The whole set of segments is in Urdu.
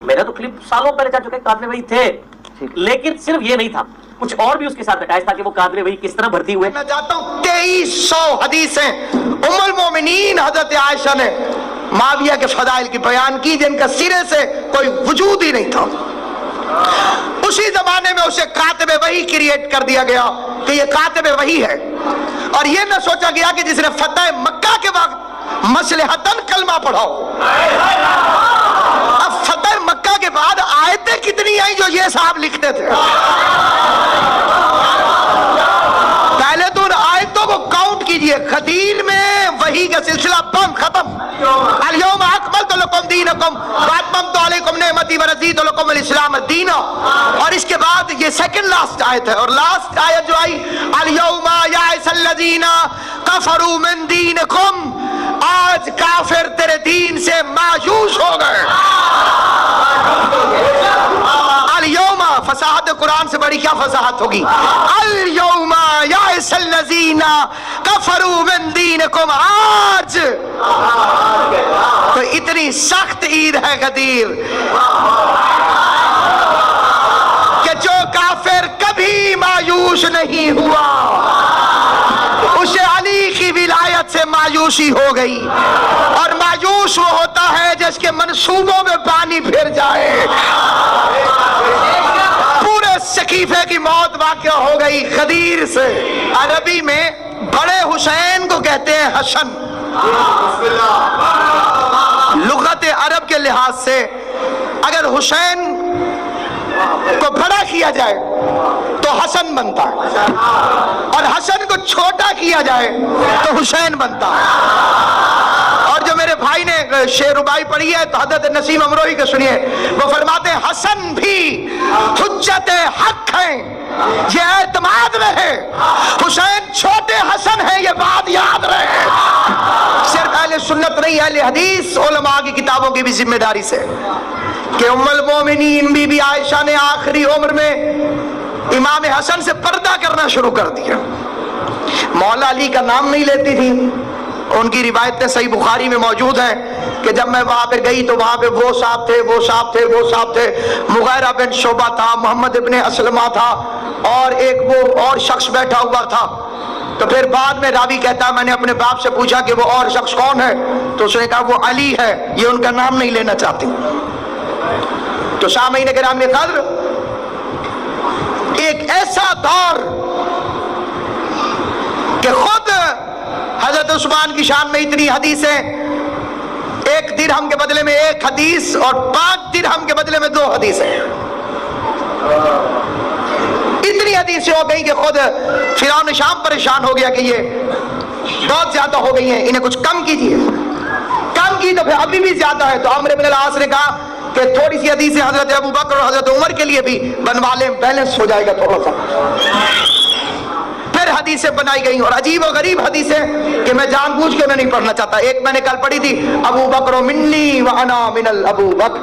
میرا تو کلپ سالوں پہلے جا چکے قادری بھائی تھے, لیکن صرف یہ نہیں تھا, کچھ اور بھی اس کے ساتھ اٹیچ تھا کہ وہ قادری بھائی کس طرح بھرتی ہوئے. میں چاہتا ہوں 2300 حدیثیں ام المومنین حضرت عائشہ نے معاویہ کے فضائل کی بیان کی جن کا سرے سے کوئی وجود ہی نہیں تھا. اسی زمانے میں اسے کاتب وحی کریٹ کر دیا گیا کہ یہ کاتب وحی ہے, اور یہ نہ سوچا گیا کہ جس نے فتح مکہ کے وقت مصلحتاً کلمہ پڑھاؤ. اب فتح مکہ کے بعد آیتیں کتنی آئیں جو یہ صاحب لکھتے تھے. پہلے تو ان آیتوں کو کاؤنٹ کیجئے. خدیل میں وحی کا سلسلہ بند ختم. الیوم اکملت لکم دینکم واتممت علیکم نعمتی ورضیت لکم الاسلام دینا. اور اس کے بعد یہ سیکنڈ لاسٹ آیت ہے, اور لاسٹ آیت جو آئی الیوم یائس الذین کفروا من دینکم, آج کافر تیرے دین سے مایوس ہو گئے. الیوم, فصاحت قرآن سے بڑی کیا فصاحت ہوگی. الیوم یائس الذین کفروا من دینکم, آج تو اتنی سخت عید ہے غدیر کہ جو کافر کبھی مایوس نہیں ہوا اسے علی کی ولایت سے مایوسی ہو گئی. اور مایوس وہ ہوتا ہے جس کے منصوبوں میں پانی پھر جائے. پورے سقیفے کی موت واقع ہو گئی غدیر سے. عربی میں بڑے حسین کو کہتے ہیں حسن. لغت عرب کے لحاظ سے اگر حسین کو بڑا کیا جائے تو حسن بنتا ہے, اور حسن کو چھوٹا کیا جائے تو حسین بنتا ہے. اور جو میرے بھائی نے شعر ربائی پڑھی ہے تو حضرت نسیم امروہی کو سنیے, وہ فرماتے ہیں حسن بھی حجت حق ہیں یہ اعتماد رہے, حسین چھوٹے حسن ہیں یہ بات یاد رہے. صرف اہل سنت نہیں, اہل حدیث علماء کی کتابوں کی بھی ذمہ داری سے کہ ام المومنین بی بی عائشہ نے آخری عمر میں امام حسن سے پردہ کرنا شروع کر دیا. مولا علی کا نام نہیں لیتی تھی. ان کی روایتیں صحیح بخاری میں موجود ہیں کہ جب میں وہاں پہ گئی تو وہاں پہ وہ صاحب تھے, وہ صاحب تھے, وہ صاحب تھے, مغیرہ بن شعبہ تھا, محمد ابن اسلمہ تھا, اور ایک وہ اور شخص بیٹھا ہوا تھا. تو پھر بعد میں راوی کہتا ہے میں نے اپنے باپ سے پوچھا کہ وہ اور شخص کون ہے, تو اس نے کہا وہ علی ہے, یہ ان کا نام نہیں لینا چاہتی. تو سامعین کرام قدر, ایک ایسا دور کہ خود حضرت عثمان کی شان میں اتنی حدیثیں, 1 درہم کے بدلے میں 1 حدیث اور 5 درہم کے بدلے میں 2 حدیثیں. اتنی حدیثیں ہو گئی کہ خود فرعون شام پریشان ہو گیا کہ یہ بہت زیادہ ہو گئی ہیں, انہیں کچھ کم کیجیے. کم کی تو پھر ابھی بھی زیادہ ہے. تو عمرو بن العاص نے کہا کہ تھوڑی سی حدیثیں حضرت ابو بکر اور حضرت عمر کے لیے بھی بنوا لیں, بیلنس ہو جائے گا تھوڑا سا. پھر حدیثیں بنائی گئی, اور عجیب و غریب حدیثیں کہ میں جان بوجھ کے میں نہیں پڑھنا چاہتا. ایک میں نے کل پڑھی تھی, ابو بکر منی وانا من ابو بکر.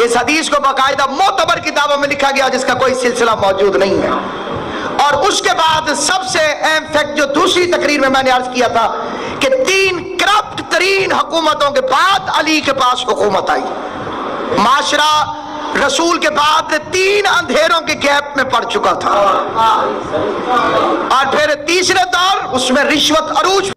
اس حدیث کو باقاعدہ معتبر کتابوں میں لکھا گیا جس کا کوئی سلسلہ موجود نہیں ہے. اور اس کے بعد سب سے اہم فیکٹ جو دوسری تقریر میں نے عرض کیا تھا کہ 3 کرپٹ ترین حکومتوں کے بعد علی کے پاس حکومت آئی. معاشرہ رسول کے بعد 3 اندھیروں کے گیپ میں پڑ چکا تھا, اور پھر تیسرے دور اس میں رشوت عروج